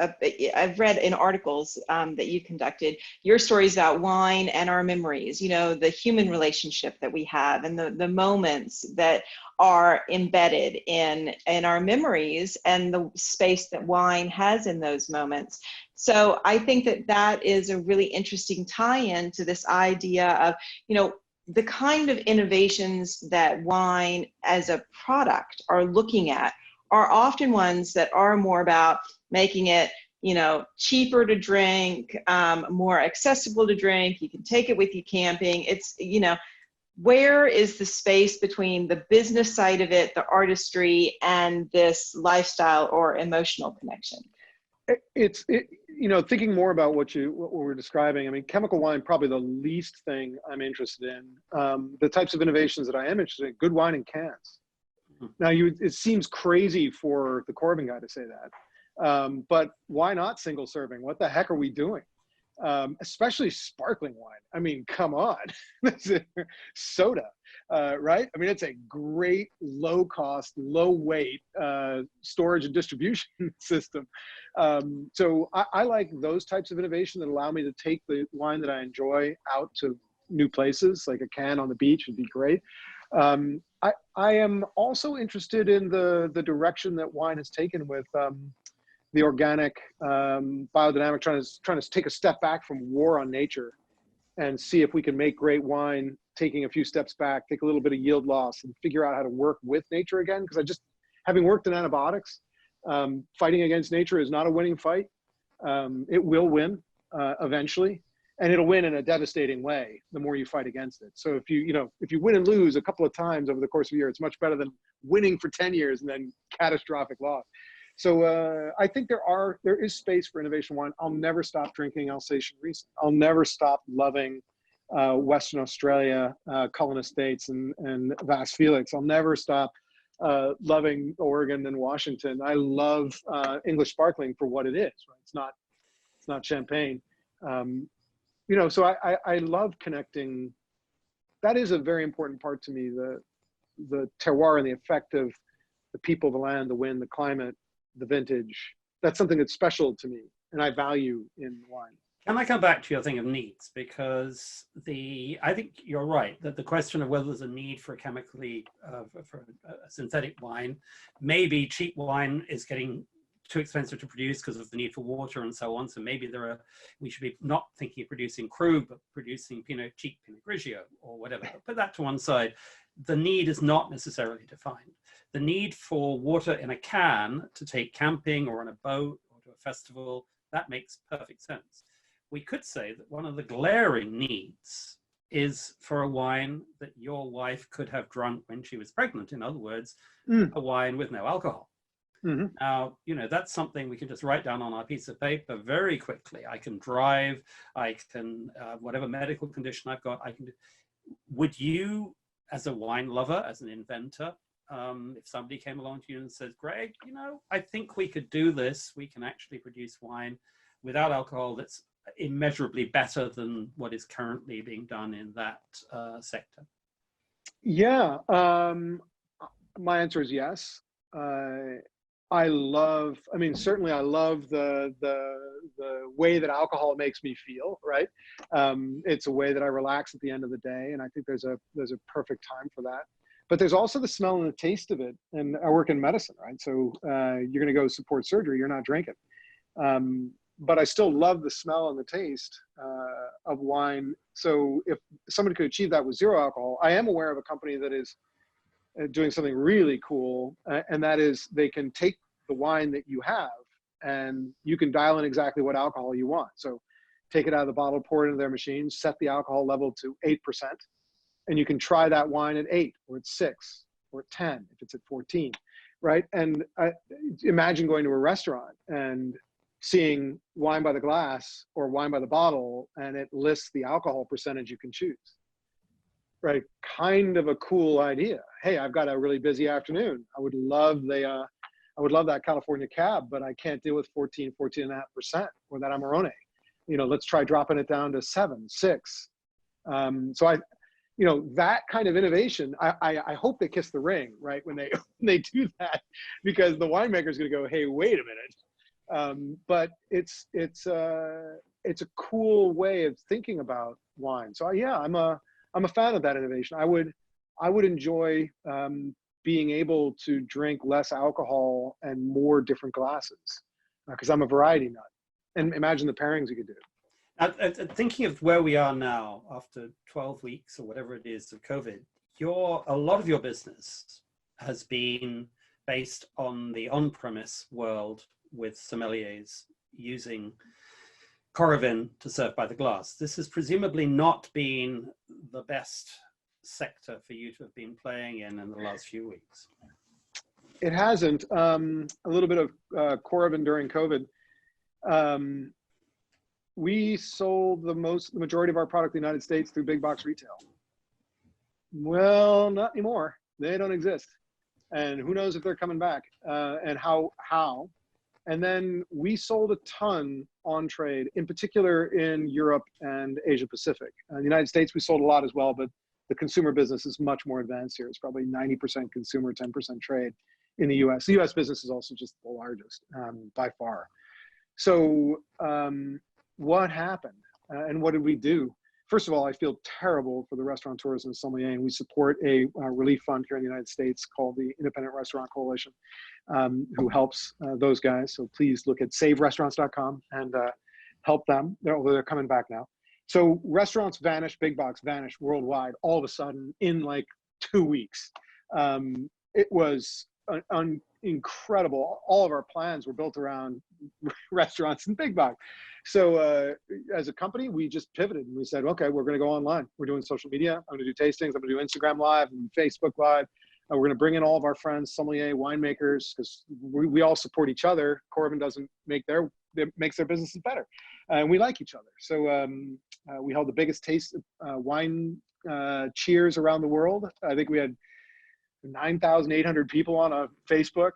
I've read in articles that you conducted, your stories about wine and our memories, you know, the human relationship that we have and the moments that are embedded in our memories and the space that wine has in those moments. So I think that is a really interesting tie-in to this idea of, you know, the kind of innovations that wine as a product are looking at are often ones that are more about making it, you know, cheaper to drink, more accessible to drink. You can take it with you camping. It's, you know, where is the space between the business side of it, the artistry, and this lifestyle or emotional connection? You know, thinking more about what we're describing, I mean, chemical wine, probably the least thing I'm interested in. The types of innovations that I am interested in, good wine in cans. Now, it seems crazy for the Coravin guy to say that, but why not single serving? What the heck are we doing? especially sparkling wine. I mean, come on, soda, right? I mean, it's a great low cost, low weight storage and distribution system. So I like those types of innovation that allow me to take the wine that I enjoy out to new places, like a can on the beach would be great. I am also interested in the direction that wine has taken with the organic biodynamic, trying to take a step back from war on nature and see if we can make great wine, taking a few steps back, take a little bit of yield loss and figure out how to work with nature again. Because having worked in antibiotics, fighting against nature is not a winning fight. It will win eventually, and it'll win in a devastating way the more you fight against it. So if you win and lose a couple of times over the course of a year, it's much better than winning for 10 years and then catastrophic loss. So I think there is space for innovation wine. I'll never stop drinking Alsatian Riesling. I'll never stop loving Western Australia, Cullen Estates and Vas Felix. I'll never stop loving Oregon and Washington. I love English sparkling for what it is. Right? It's not champagne. So I love connecting. That is a very important part to me. The terroir and the effect of the people, the land, the wind, the climate, the vintage. That's something that's special to me and I value in wine. Can I come back to your thing of needs? Because I think you're right that the question of whether there's a need for for a synthetic wine, maybe cheap wine is getting too expensive to produce because of the need for water and so on. So maybe we should be not thinking of producing Krug, but producing cheap Pinot Grigio or whatever. But put that to one side. The need is not necessarily defined. The need for water in a can to take camping or on a boat or to a festival, that makes perfect sense. We could say that one of the glaring needs is for a wine that your wife could have drunk when she was pregnant. In other words, a wine with no alcohol. Mm-hmm. Now, that's something we can just write down on our piece of paper very quickly. I can drive, I can, whatever medical condition I've got, I can do. Would you, as a wine lover, as an inventor, if somebody came along to you and said, Greg, I think we could do this. We can actually produce wine without alcohol that's immeasurably better than what is currently being done in that sector. Yeah, my answer is yes. Certainly I love the way that alcohol makes me feel, right? It's a way that I relax at the end of the day. And I think there's a perfect time for that. But there's also the smell and the taste of it. And I work in medicine, right? So you're gonna go support surgery, you're not drinking. But I still love the smell and the taste of wine. So if somebody could achieve that with zero alcohol, I am aware of a company that is doing something really cool, and that is they can take the wine that you have and you can dial in exactly what alcohol you want. So take it out of the bottle, pour it into their machine, set the alcohol level to 8%, and you can try that wine at 8 or at 6 or at 10 if it's at 14, right? And imagine going to a restaurant and seeing wine by the glass or wine by the bottle, and it lists the alcohol percentage you can choose. Right, kind of a cool idea. Hey, I've got a really busy afternoon. I would love that California cab, but I can't deal with 14.5% or that Amarone. Let's try dropping it down to 7, 6. So that kind of innovation, I hope they kiss the ring, right? When they do that, because the winemaker is going to go, hey, wait a minute. But it's a cool way of thinking about wine. So yeah, I'm a fan of that innovation. I would enjoy being able to drink less alcohol and more different glasses because I'm a variety nut. And imagine the pairings you could do. Thinking of where we are now after 12 weeks or whatever it is of COVID, a lot of your business has been based on the on-premise world with sommeliers using Coravin to serve by the glass. This has presumably not been the best sector for you to have been playing in the last few weeks. It hasn't. A little bit of Coravin during COVID. We sold the majority of our product in the United States through big box retail. Well, not anymore. They don't exist. And who knows if they're coming back and how. And then we sold a ton on trade, in particular in Europe and Asia Pacific. In the United States, we sold a lot as well, but the consumer business is much more advanced here. It's probably 90% consumer, 10% trade in the US. The US business is also just the largest by far. So what happened and what did we do? First of all, I feel terrible for the restaurateurs and sommelier, and we support a relief fund here in the United States called the Independent Restaurant Coalition, who helps those guys. So please look at saverestaurants.com and help them. They're coming back now. So restaurants vanished, big box vanished worldwide all of a sudden in like 2 weeks. It was incredible. All of our plans were built around restaurants and big box. So as a company, we just pivoted and we said, okay, we're going to go online. We're doing social media. I'm going to do tastings. I'm going to do Instagram Live and Facebook Live. We're going to bring in all of our friends, sommelier, winemakers, because we all support each other. Coravin doesn't make makes their businesses better. And we like each other. So we held the biggest taste wine cheers around the world. I think we had 9,800 people on a Facebook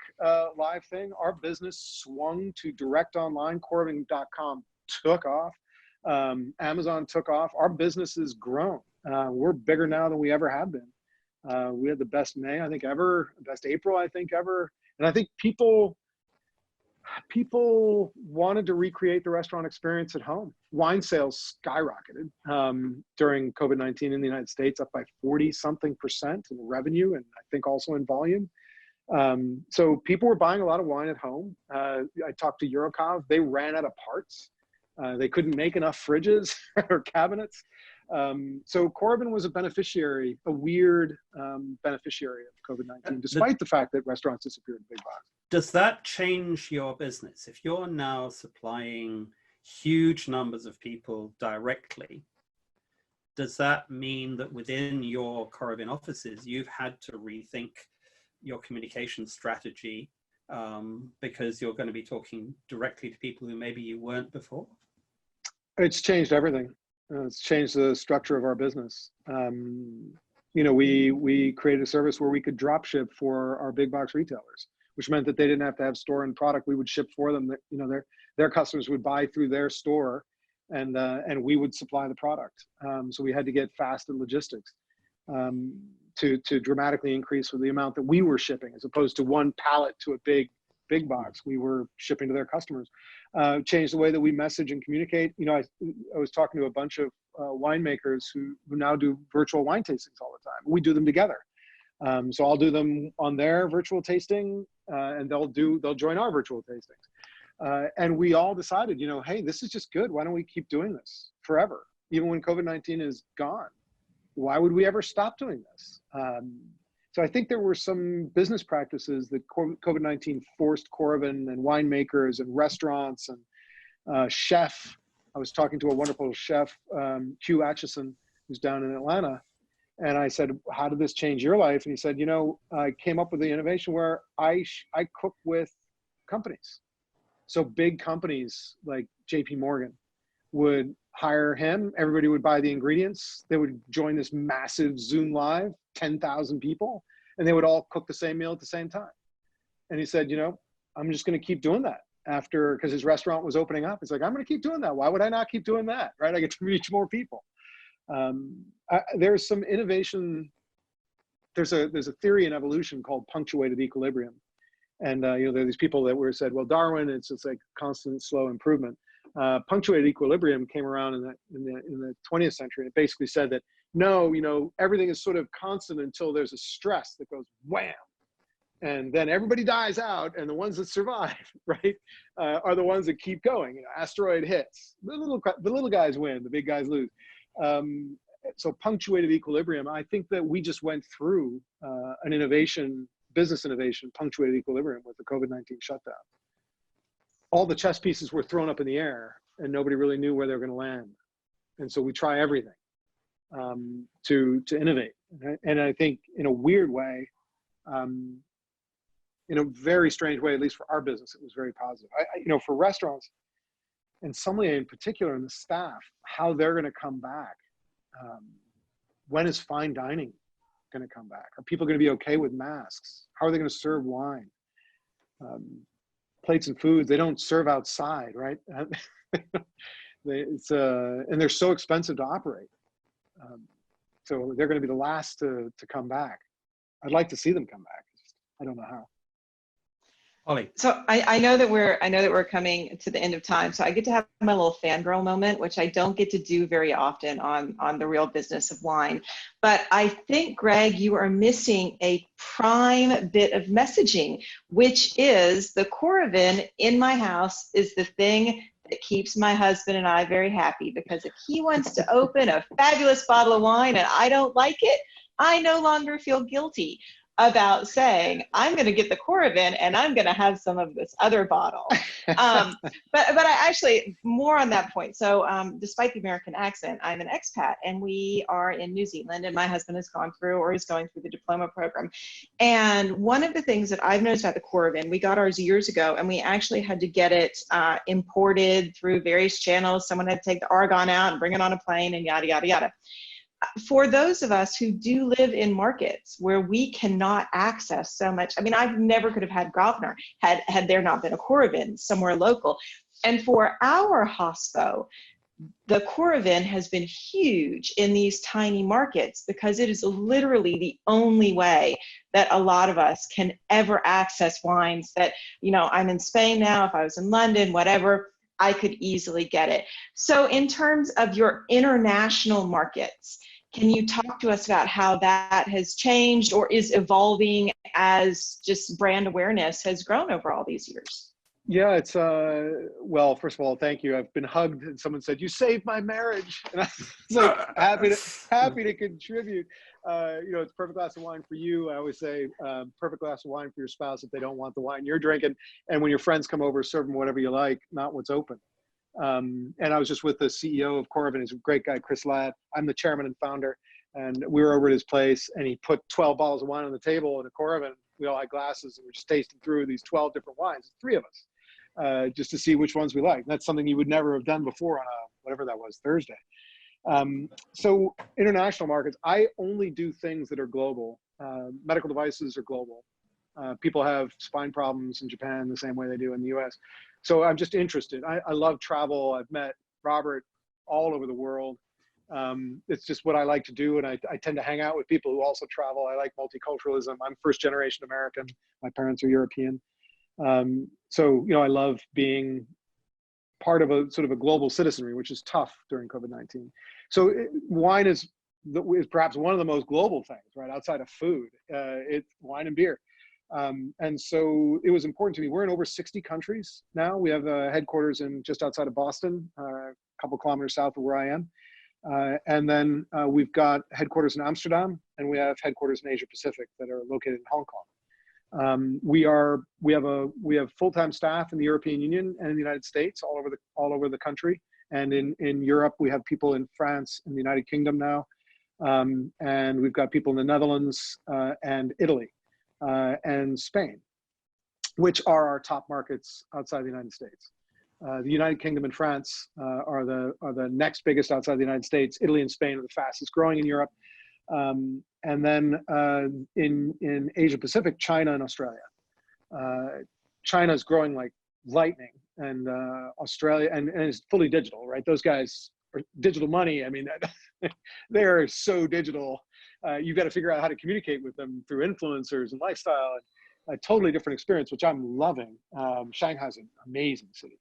live thing. Our business swung to direct online. Coravin.com took off. Amazon took off. Our business has grown. We're bigger now than we ever have been. We had the best May, I think, ever, best April, I think, ever. And I think people wanted to recreate the restaurant experience at home. Wine sales skyrocketed during COVID-19 in the United States, up by 40-something% in revenue, and I think also in volume. So people were buying a lot of wine at home. I talked to Eurocov. They ran out of parts. They couldn't make enough fridges or cabinets. So Coravin was a beneficiary, a weird beneficiary of COVID-19, despite the fact that restaurants disappeared in big box. Does that change your business? If you're now supplying huge numbers of people directly, does that mean that within your Coravin offices, you've had to rethink your communication strategy because you're going to be talking directly to people who maybe you weren't before? It's changed everything. It's changed the structure of our business. You know, we created a service where we could drop ship for our big box retailers, which meant that they didn't have to have store and product. We would ship for them. That, you know, their customers would buy through their store, and we would supply the product. So we had to get fast in logistics to dramatically increase the amount that we were shipping, as opposed to one pallet to a big box. We were shipping to their customers. Changed the way that we message and communicate. You know, I was talking to a bunch of winemakers who now do virtual wine tastings all the time. We do them together. So I'll do them on their virtual tasting, and they'll join our virtual tastings. And we all decided, you know, hey, this is just good. Why don't we keep doing this forever? Even when COVID-19 is gone, why would we ever stop doing this? So I think there were some business practices that COVID-19 forced Coravin and winemakers and restaurants and chef. I was talking to a wonderful chef, Hugh Atchison, who's down in Atlanta. And I said, how did this change your life? And he said, you know, I came up with the innovation where I cook with companies. So big companies like JP Morgan would hire him. Everybody would buy the ingredients. They would join this massive Zoom Live, 10,000 people, and they would all cook the same meal at the same time. And he said, you know, I'm just going to keep doing that because his restaurant was opening up. He's like, I'm going to keep doing that. Why would I not keep doing that? Right? I get to reach more people. There's some innovation. There's a theory in evolution called punctuated equilibrium. And, you know, there are these people that were said, well, Darwin, it's just like constant, slow improvement. Punctuated equilibrium came around in the 20th century. It basically said that, no, you know, everything is sort of constant until there's a stress that goes wham. And then everybody dies out, and the ones that survive, right, are the ones that keep going. You know, asteroid hits, the little guys win, the big guys lose. So punctuated equilibrium, I think that we just went through an innovation, business innovation, punctuated equilibrium with the COVID-19 shutdown. All the chess pieces were thrown up in the air, and nobody really knew where they were going to land. And so we try everything to innovate. And I think in a weird way, in a very strange way, at least for our business, it was very positive. You know, for restaurants and sommelier in particular, and the staff, how they're going to come back. When is fine dining going to come back? Are people going to be okay with masks? How are they going to serve wine? plates and foods, they don't serve outside, right? And they're so expensive to operate. So they're going to be the last to come back. I'd like to see them come back. I don't know how. Ollie. So I know that we're coming to the end of time. So I get to have my little fangirl moment, which I don't get to do very often on the real business of wine. But I think, Greg, you are missing a prime bit of messaging, which is the Coravin in my house is the thing that keeps my husband and I very happy, because if he wants to open a fabulous bottle of wine and I don't like it, I no longer feel guilty about saying, I'm going to get the Coravin and I'm going to have some of this other bottle. But I actually, more on that point. So despite the American accent, I'm an expat and we are in New Zealand, and my husband has gone through or is going through the diploma program. And one of the things that I've noticed about the Coravin, we got ours years ago and we actually had to get it imported through various channels. Someone had to take the argon out and bring it on a plane and yada, yada, yada. For those of us who do live in markets where we cannot access so much, I mean, I never could have had Grosvenor had there not been a Coravin somewhere local. And for our hospo, the Coravin has been huge in these tiny markets because it is literally the only way that a lot of us can ever access wines that, you know, I'm in Spain now, if I was in London, whatever, I could easily get it. So in terms of your international markets, can you talk to us about how that has changed or is evolving as just brand awareness has grown over all these years? Yeah, it's well, first of all, thank you. I've been hugged and someone said, "You saved my marriage." And I was like, happy to contribute. You know, it's a perfect glass of wine for you. I always say, perfect glass of wine for your spouse if they don't want the wine you're drinking. And when your friends come over, serve them whatever you like, not what's open. And I was just with the CEO of Coravin. He's a great guy, Chris Ladd. I'm the chairman and founder. And we were over at his place and he put 12 bottles of wine on the table in a Coravin. We all had glasses and we're just tasting through these 12 different wines, 3 of us, just to see which ones we like. That's something you would never have done before on a, whatever that was, Thursday. So international markets, I only do things that are global. Medical devices are global. People have spine problems in Japan the same way they do in the US. So I'm just interested. I love travel. I've met Robert all over the world. It's just what I like to do. And I tend to hang out with people who also travel. I like multiculturalism. I'm first generation American. My parents are European. So, you know, I love being part of a sort of a global citizenry, which is tough during COVID-19. So wine is perhaps one of the most global things, right? Outside of food, it's wine and beer. And so it was important to me. We're in over 60 countries now. We have headquarters in just outside of Boston, a couple kilometers south of where I am. And then we've got headquarters in Amsterdam, and we have headquarters in Asia Pacific that are located in Hong Kong. We have full-time staff in the European Union and in the United States, all over the country. And in Europe, we have people in France and the United Kingdom now. And we've got people in the Netherlands and Italy and Spain, which are our top markets outside the United States. The United Kingdom and France are the next biggest outside the United States. Italy and Spain are the fastest growing in Europe. And then in Asia Pacific, China and Australia. China is growing like lightning, and Australia, and it's fully digital, right? Those guys are digital money. I mean, they're so digital. You've got to figure out how to communicate with them through influencers and lifestyle. A totally different experience, which I'm loving. Shanghai's an amazing city.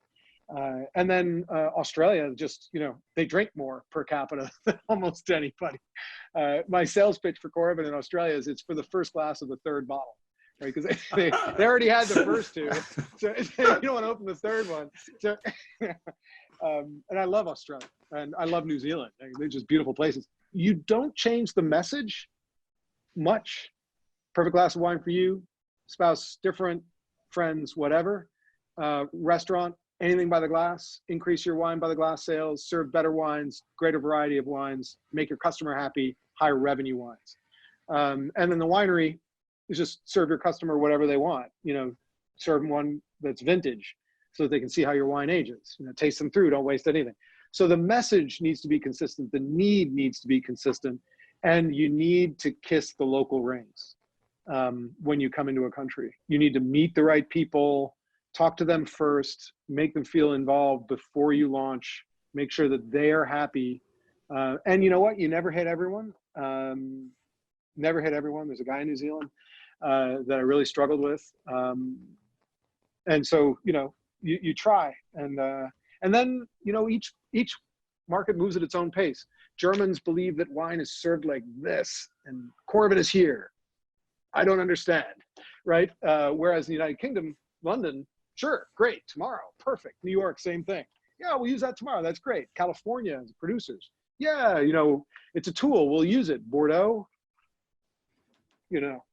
And then Australia, just, you know, they drink more per capita than almost anybody. My sales pitch for Coravin in Australia is it's for the first glass of the third bottle, right? Because they already had the first 2, so you don't want to open the third one. So, and I love Australia, and I love New Zealand. They're just beautiful places. You don't change the message much. Perfect glass of wine for you, spouse different, friends whatever, restaurant, anything by the glass, increase your wine by the glass sales, serve better wines, greater variety of wines, make your customer happy, higher revenue wines. And then the winery is just serve your customer whatever they want, you know, serve them one that's vintage so that they can see how your wine ages, you know, taste them through, don't waste anything. So the message needs to be consistent, the need needs to be consistent, and you need to kiss the local rings when you come into a country. You need to meet the right people, talk to them first, make them feel involved before you launch, make sure that they are happy. And you know what? You never hit everyone. Never hit everyone. There's a guy in New Zealand that I really struggled with. And so, you know, you try. And then, you know, each market moves at its own pace. Germans believe that wine is served like this and Coravin is here. I don't understand, right? Whereas in the United Kingdom, London, sure, great, tomorrow, perfect. New York, same thing. Yeah, we'll use that tomorrow, that's great. California, producers, yeah, you know, it's a tool, we'll use it. Bordeaux, you know,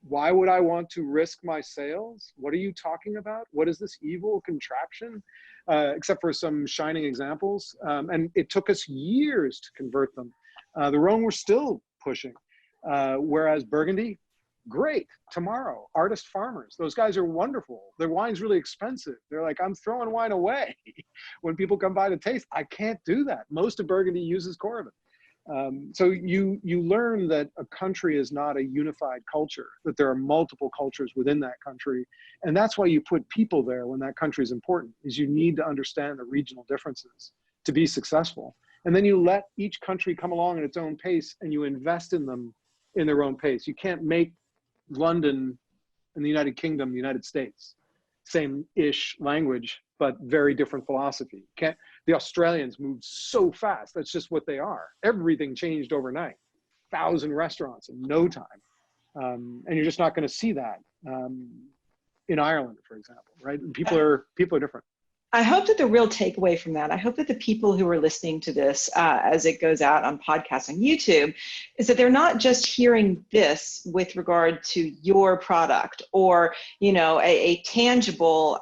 why would I want to risk my sales? What are you talking about? What is this evil contraption? Except for some shining examples. And it took us years to convert them. The Rhone were still pushing. Whereas Burgundy, great, tomorrow. Artist farmers, those guys are wonderful. Their wine's really expensive. They're like, I'm throwing wine away. When people come by to taste, I can't do that. Most of Burgundy uses Coravin. So you learn that a country is not a unified culture, that there are multiple cultures within that country. And that's why you put people there when that country is important, is you need to understand the regional differences to be successful. And then you let each country come along at its own pace and you invest in them in their own pace. You can't make London and the United Kingdom, the United States, same-ish language, but very different philosophy. The Australians moved so fast. That's just what they are. Everything changed overnight. 1,000 restaurants in no time. And you're just not going to see that in Ireland, for example, right? And people are different. I hope that the real takeaway from that, I hope that the people who are listening to this as it goes out on podcasts on YouTube, is that they're not just hearing this with regard to your product or, you know, a tangible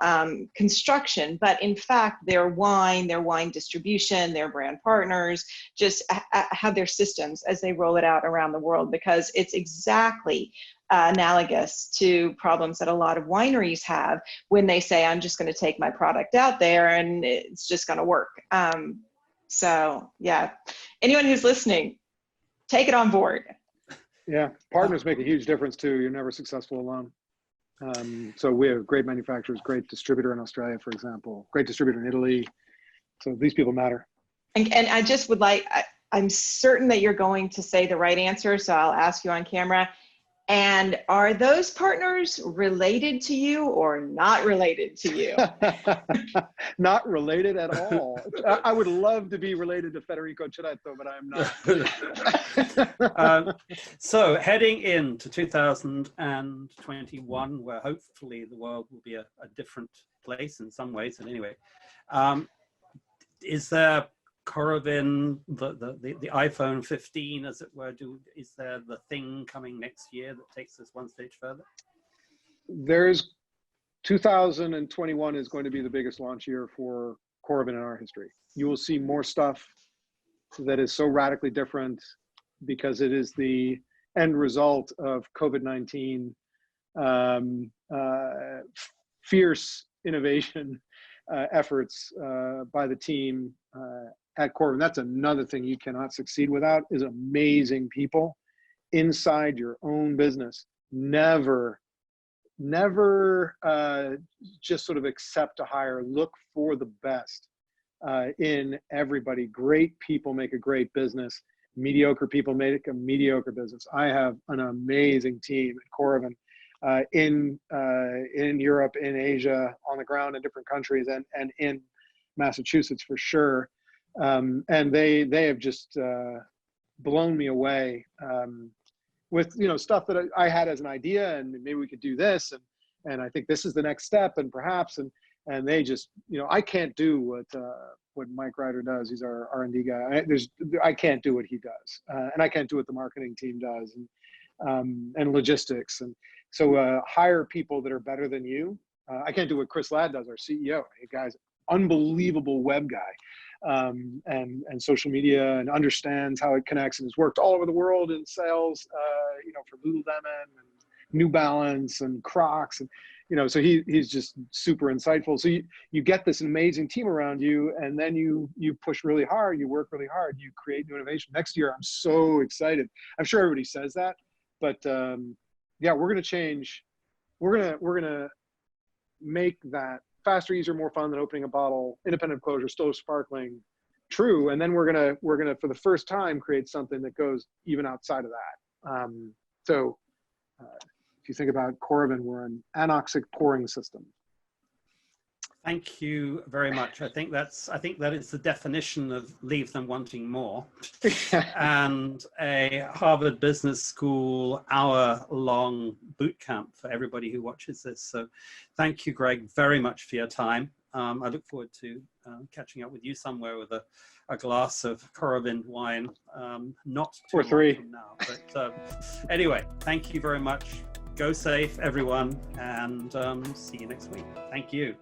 construction, but in fact, their wine distribution, their brand partners, just have their systems as they roll it out around the world, because it's exactly analogous to problems that a lot of wineries have when they say, I'm just going to take my product out there and it's just going to work. So yeah, anyone who's listening, take it on board. Yeah, partners make a huge difference too. You're never successful alone. So we have great manufacturers, great distributor in Australia, for example, great distributor in Italy. So these people matter. And I just would like, I'm certain that you're going to say the right answer, so I'll ask you on camera. And are those partners related to you or not related to you? Not related at all. I would love to be related to Federico Ceretto, but I'm not. So heading into 2021, where hopefully the world will be a different place in some ways, and anyway, is there Coravin, the iPhone 15, as it were, is there the thing coming next year that takes us one stage further? 2021 is going to be the biggest launch year for Coravin in our history. You will see more stuff that is so radically different because it is the end result of COVID-19, fierce innovation efforts by the team at Coravin. That's another thing you cannot succeed without, is amazing people inside your own business. Never just sort of accept a hire. Look for the best in everybody. Great people make a great business. Mediocre people make a mediocre business. I have an amazing team at Coravin in Europe, in Asia, on the ground in different countries, and in Massachusetts for sure. And they have just blown me away with, you know, stuff that I had as an idea, and maybe we could do this, and I think this is the next step, and perhaps, and they just, you know, I can't do what Mike Ryder does. He's our R&D guy. I can't do what he does, and I can't do what the marketing team does, and logistics, and so hire people that are better than you. I can't do what Chris Ladd does, our CEO. Hey, guy's unbelievable web guy. And social media, and understands how it connects, and has worked all over the world in sales, you know, for Lululemon and New Balance and Crocs, and, you know, so he's just super insightful. So you get this amazing team around you, and then you push really hard, you work really hard, you create new innovation. Next year, I'm so excited. I'm sure everybody says that, but yeah, we're going to change. We're going to make that faster, easier, more fun than opening a bottle, independent closure, still sparkling, true. And then we're gonna for the first time create something that goes even outside of that. If you think about Coravin, we're an anoxic pouring system. Thank you very much. I think that is the definition of leave them wanting more. And a Harvard Business School hour-long boot camp for everybody who watches this. So thank you, Greg, very much for your time. I look forward to catching up with you somewhere with a glass of Coravin wine, not too or three long from now. But anyway, thank you very much. Go safe, everyone, and see you next week. Thank you.